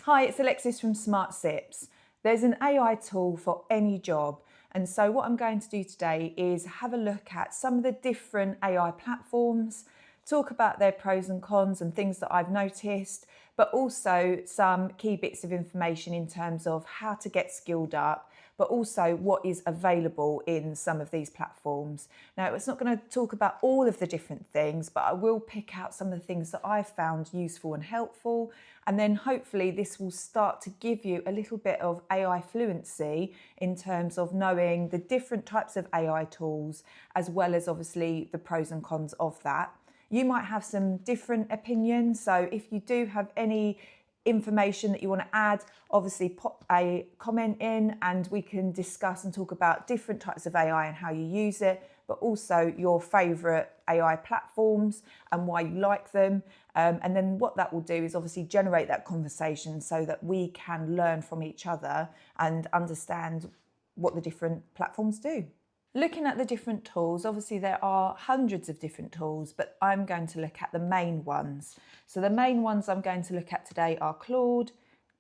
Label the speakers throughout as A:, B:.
A: Hi, it's Alexis from Smart Sips. There's an AI tool for any job, and so what I'm going to do today is have a look at some of the different AI platforms, talk about their pros and cons and things that I've noticed, but also some key bits of information in terms of how to get skilled up, but also what is available in some of these platforms. Now, it's not going to talk about all of the different things, but I will pick out some of the things that I've found useful and helpful. And then hopefully this will start to give you a little bit of AI fluency in terms of knowing the different types of AI tools, as well as obviously the pros and cons of that. You might have some different opinions. So if you do have any information that you want to add, obviously pop a comment in and we can discuss and talk about different types of AI and how you use it, but also your favourite AI platforms and why you like them. And then what that will do is obviously generate that conversation so that we can learn from each other and understand what the different platforms do. Looking at the different tools, obviously there are hundreds of different tools, but I'm going to look at the main ones. So the main ones I'm going to look at today are Claude,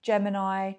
A: Gemini,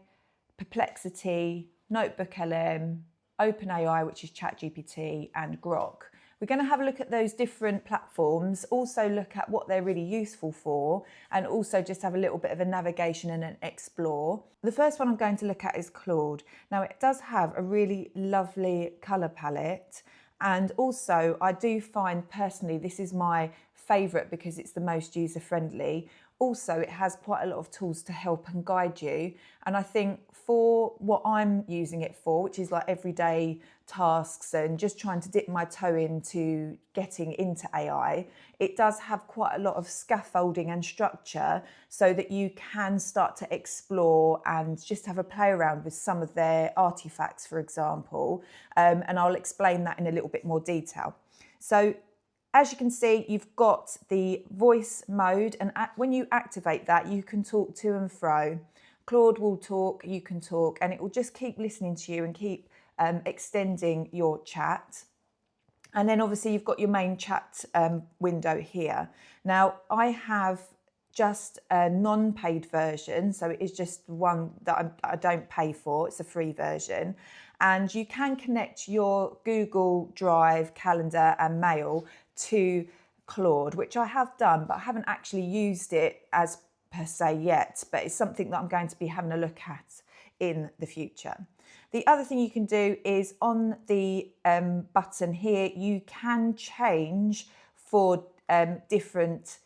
A: Perplexity, Notebook LM, OpenAI, which is ChatGPT, and Grok. We're going to have a look at those different platforms, also look at what they're really useful for, and also just have a little bit of a navigation and an explore. The first one I'm going to look at is Claude. Now, it does have a really lovely colour palette, and also I do find personally this is my favourite because it's the most user-friendly. Also, it has quite a lot of tools to help and guide you. And I think for what I'm using it for, which is like everyday tasks and just trying to dip my toe into getting into AI, it does have quite a lot of scaffolding and structure so that you can start to explore and just have a play around with some of their artifacts, for example. And I'll explain that in a little bit more detail. So as you can see, you've got the voice mode, and when you activate that, you can talk to and fro. Claude will talk, you can talk, and it will just keep listening to you and keep extending your chat. And then obviously you've got your main chat window here. Now, I have just a non-paid version, so it is just one that I don't pay for. It's a free version. And you can connect your Google Drive, calendar and mail to Claude, which I have done, but I haven't actually used it as per se yet, but it's something that I'm going to be having a look at in the future. The other thing you can do is on the button here, you can change for different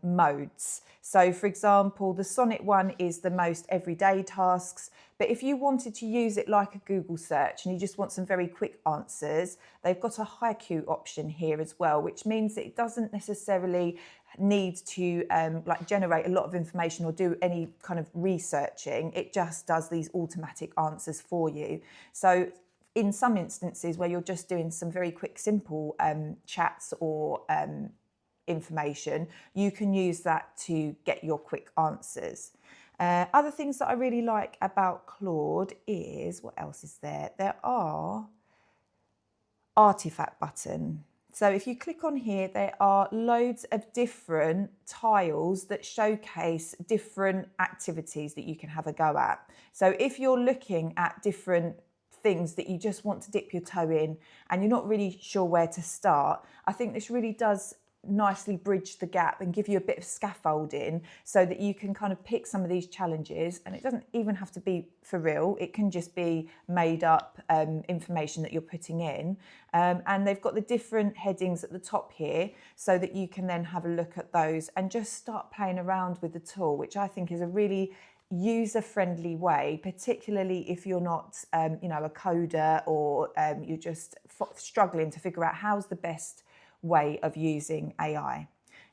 A: modes. So for example, the Sonnet one is the most everyday tasks, but if you wanted to use it like a Google search and you just want some very quick answers, they've got a haiku option here as well, which means that it doesn't necessarily need to like generate a lot of information or do any kind of researching. It just does these automatic answers for you. So in some instances where you're just doing some very quick, simple chats or information, you can use that to get your quick answers. Other things that I really like about Claude is, what else is there? There are artifact button. So if you click on here, there are loads of different tiles that showcase different activities that you can have a go at. So if you're looking at different things that you just want to dip your toe in and you're not really sure where to start, I think this really does nicely bridge the gap and give you a bit of scaffolding so that you can kind of pick some of these challenges, and it doesn't even have to be for real, it can just be made up information that you're putting in, and they've got the different headings at the top here so that you can then have a look at those and just start playing around with the tool, which I think is a really user-friendly way, particularly if you're not a coder or you're just struggling to figure out how's the best way of using AI.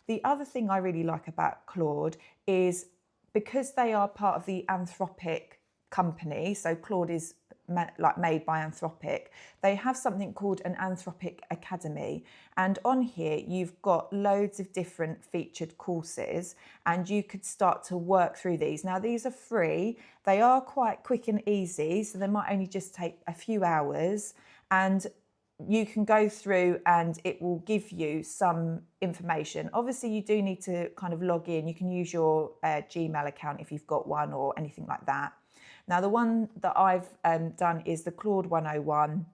A: The other thing I really like about Claude is because they are part of the Anthropic company, so Claude is made by Anthropic, they have something called an Anthropic Academy, and on here you've got loads of different featured courses and you could start to work through these. Now these are free, they are quite quick and easy, so they might only just take a few hours, and you can go through and it will give you some information. Obviously, you do need to kind of log in. You can use your Gmail account if you've got one or anything like that. Now, the one that I've done is the Claude 101.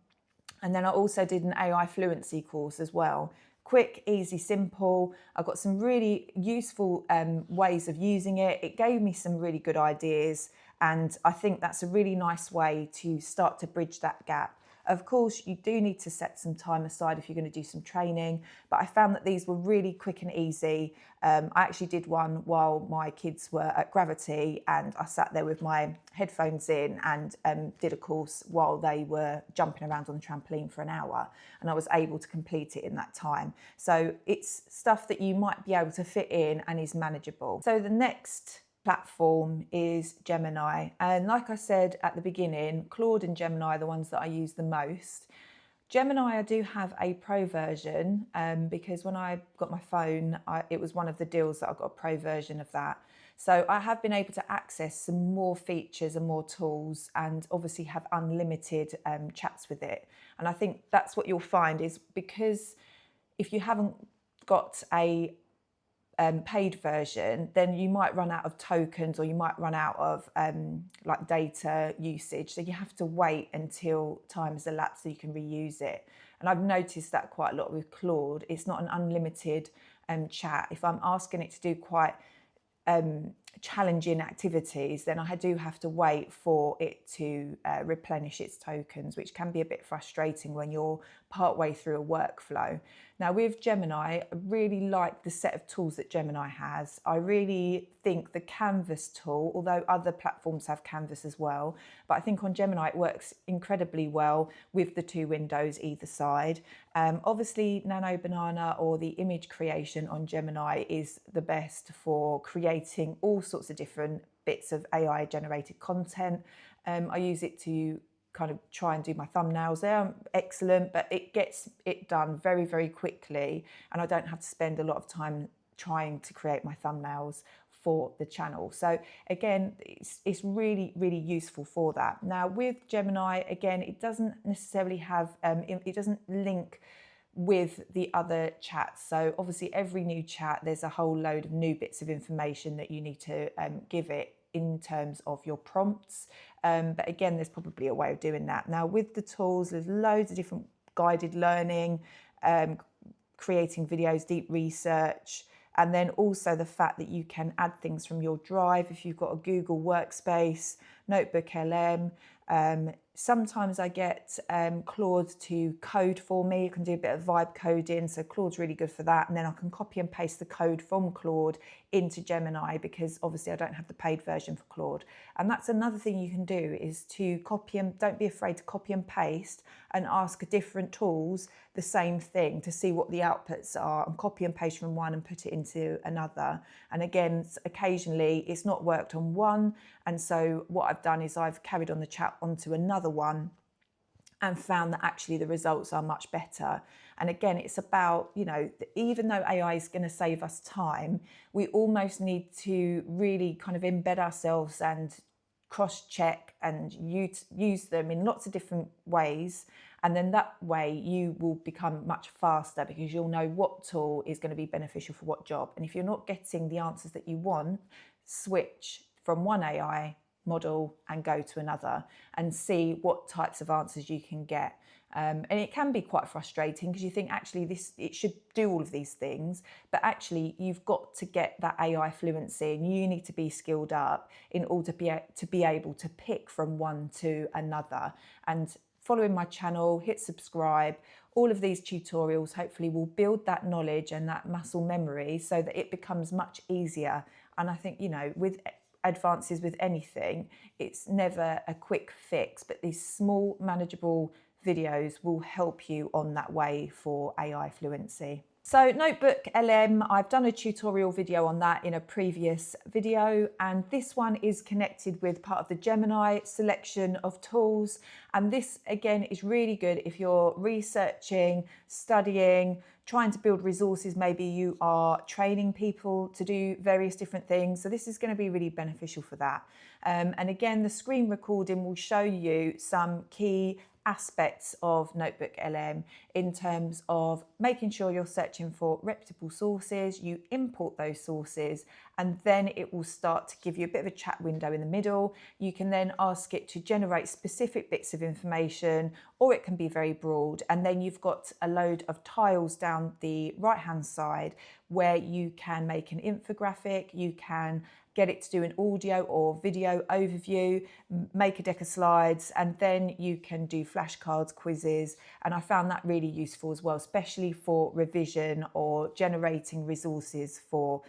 A: And then I also did an AI fluency course as well. Quick, easy, simple. I got some really useful ways of using it. It gave me some really good ideas. And I think that's a really nice way to start to bridge that gap. Of course, you do need to set some time aside if you're going to do some training, but I found that these were really quick and easy. I actually did one while my kids were at Gravity, and I sat there with my headphones in and did a course while they were jumping around on the trampoline for an hour, and I was able to complete it in that time. So it's stuff that you might be able to fit in and is manageable. So the next platform is Gemini, and like I said at the beginning, Claude and Gemini are the ones that I use the most. Gemini, I do have a pro version because when I got my phone, it was one of the deals that I got a pro version of that. So I have been able to access some more features and more tools, and obviously have unlimited chats with it. And I think that's what you'll find is, because if you haven't got a paid version, then you might run out of tokens, or you might run out of like data usage. So you have to wait until time has elapsed so you can reuse it. And I've noticed that quite a lot with Claude. It's not an unlimited chat. If I'm asking it to do quite challenging activities, then I do have to wait for it to replenish its tokens, which can be a bit frustrating when you're partway through a workflow. Now with Gemini, I really like the set of tools that Gemini has. I really think the Canvas tool, although other platforms have Canvas as well, but I think on Gemini it works incredibly well with the two windows either side. Obviously Nano Banana, or the image creation on Gemini, is the best for creating all sorts of different bits of AI generated content. I use it to kind of try and do my thumbnails. They're excellent, but it gets it done very, very quickly, and I don't have to spend a lot of time trying to create my thumbnails for the channel. So again, it's really, really useful for that. Now with Gemini, again, it doesn't necessarily have, it doesn't link with the other chats. So obviously every new chat, there's a whole load of new bits of information that you need to give it in terms of your prompts. But again, there's probably a way of doing that. Now with the tools, there's loads of different guided learning, creating videos, deep research, and then also the fact that you can add things from your drive if you've got a Google Workspace, Notebook LM. Sometimes I get Claude to code for me. I can do a bit of vibe coding, so Claude's really good for that. And then I can copy and paste the code from Claude into Gemini, because obviously I don't have the paid version for Claude. And that's another thing you can do, is to copy and don't be afraid to copy and paste and ask different tools the same thing to see what the outputs are, and copy and paste from one and put it into another. And again, occasionally it's not worked on one. And so what I've done is I've carried on the chat onto another one and found that actually the results are much better. And again, it's about, you know, even though AI is going to save us time, we almost need to really kind of embed ourselves and cross-check and use them in lots of different ways. And then that way you will become much faster, because you'll know what tool is going to be beneficial for what job. And if you're not getting the answers that you want, switch from one AI model and go to another and see what types of answers you can get. And it can be quite frustrating, because you think actually it should do all of these things, but actually you've got to get that AI fluency, and you need to be skilled up in order to be able to pick from one to another. And following my channel, hit subscribe. All of these tutorials hopefully will build that knowledge and that muscle memory so that it becomes much easier. And I think, you know, with advances with anything, it's never a quick fix, but these small manageable videos will help you on that way for AI fluency. So Notebook LM, I've done a tutorial video on that in a previous video, and this one is connected with part of the Gemini selection of tools. And this again is really good if you're researching, studying, trying to build resources. Maybe you are training people to do various different things. So this is going to be really beneficial for that. And again, the screen recording will show you some key aspects of Notebook LM in terms of making sure you're searching for reputable sources, you import those sources, and then it will start to give you a bit of a chat window in the middle. You can then ask it to generate specific bits of information, or it can be very broad. And then you've got a load of tiles down the right-hand side where you can make an infographic, you can get it to do an audio or video overview, make a deck of slides, and then you can do flashcards, quizzes. And I found that really useful as well, especially for revision or generating resources for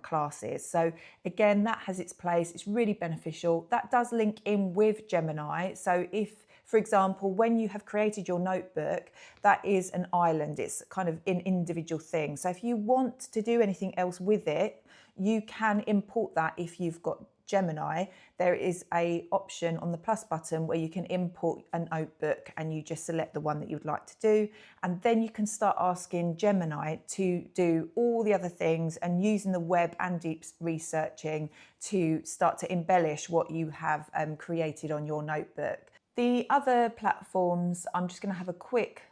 A: classes. So again, that has its place. It's really beneficial. That does link in with Gemini. So if, for example, when you have created your notebook, that is an island. It's kind of an individual thing. So if you want to do anything else with it, you can import that. If you've got Gemini, there is a option on the plus button where you can import a notebook, and you just select the one that you would like to do. And then you can start asking Gemini to do all the other things and using the web and deep researching to start to embellish what you have created on your notebook. The other platforms, I'm just going to have a quick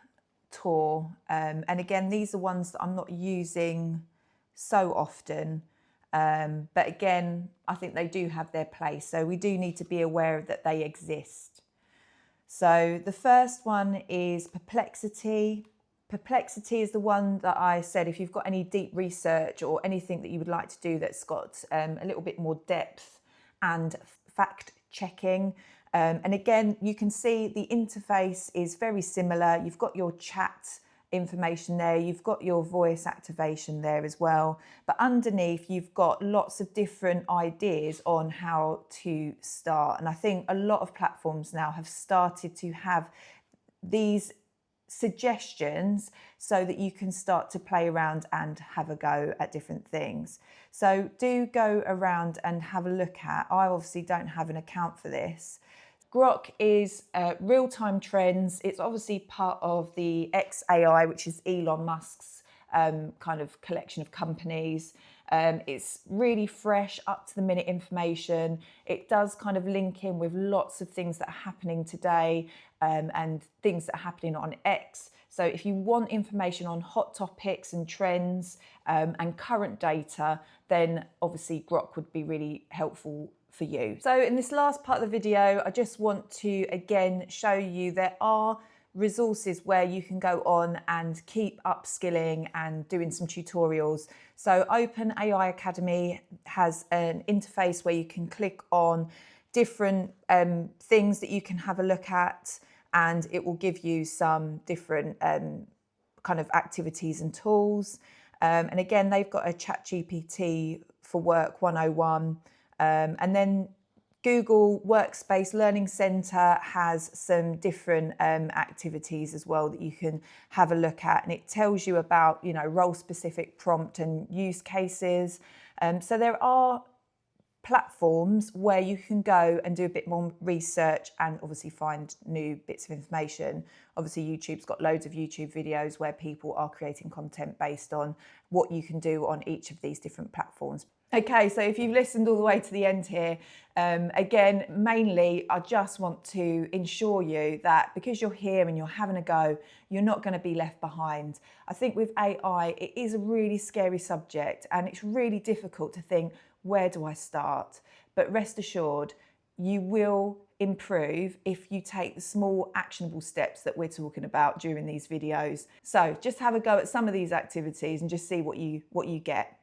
A: tour. And again, these are ones that I'm not using so often. But again, I think they do have their place. So we do need to be aware that they exist. So the first one is Perplexity. Perplexity is the one that I said, if you've got any deep research or anything that you would like to do that's got a little bit more depth and fact checking. And again, you can see the interface is very similar. You've got your chat information there, you've got your voice activation there as well, but underneath you've got lots of different ideas on how to start. And I think a lot of platforms now have started to have these suggestions so that you can start to play around and have a go at different things. So do go around and have a look at. I obviously don't have an account for this. Grok is real-time trends. It's obviously part of the XAI, which is Elon Musk's kind of collection of companies. It's really fresh, up-to-the-minute information. It does kind of link in with lots of things that are happening today and things that are happening on X. So if you want information on hot topics and trends and current data, then obviously Grok would be really helpful for you. So in this last part of the video, I just want to again show you there are resources where you can go on and keep upskilling and doing some tutorials. So Open AI Academy has an interface where you can click on different things that you can have a look at, and it will give you some different kind of activities and tools. And again, they've got a ChatGPT for Work 101. And then Google Workspace Learning Center has some different activities as well that you can have a look at, and it tells you about, you know, role-specific prompt and use cases. So there are platforms where you can go and do a bit more research and obviously find new bits of information. Obviously, YouTube's got loads of YouTube videos where people are creating content based on what you can do on each of these different platforms. Okay, so if you've listened all the way to the end here, again, mainly I just want to ensure you that because you're here and you're having a go, you're not going to be left behind. I think with AI, it is a really scary subject and it's really difficult to think, where do I start? But rest assured, you will improve if you take the small actionable steps that we're talking about during these videos. So just have a go at some of these activities and just see what you get.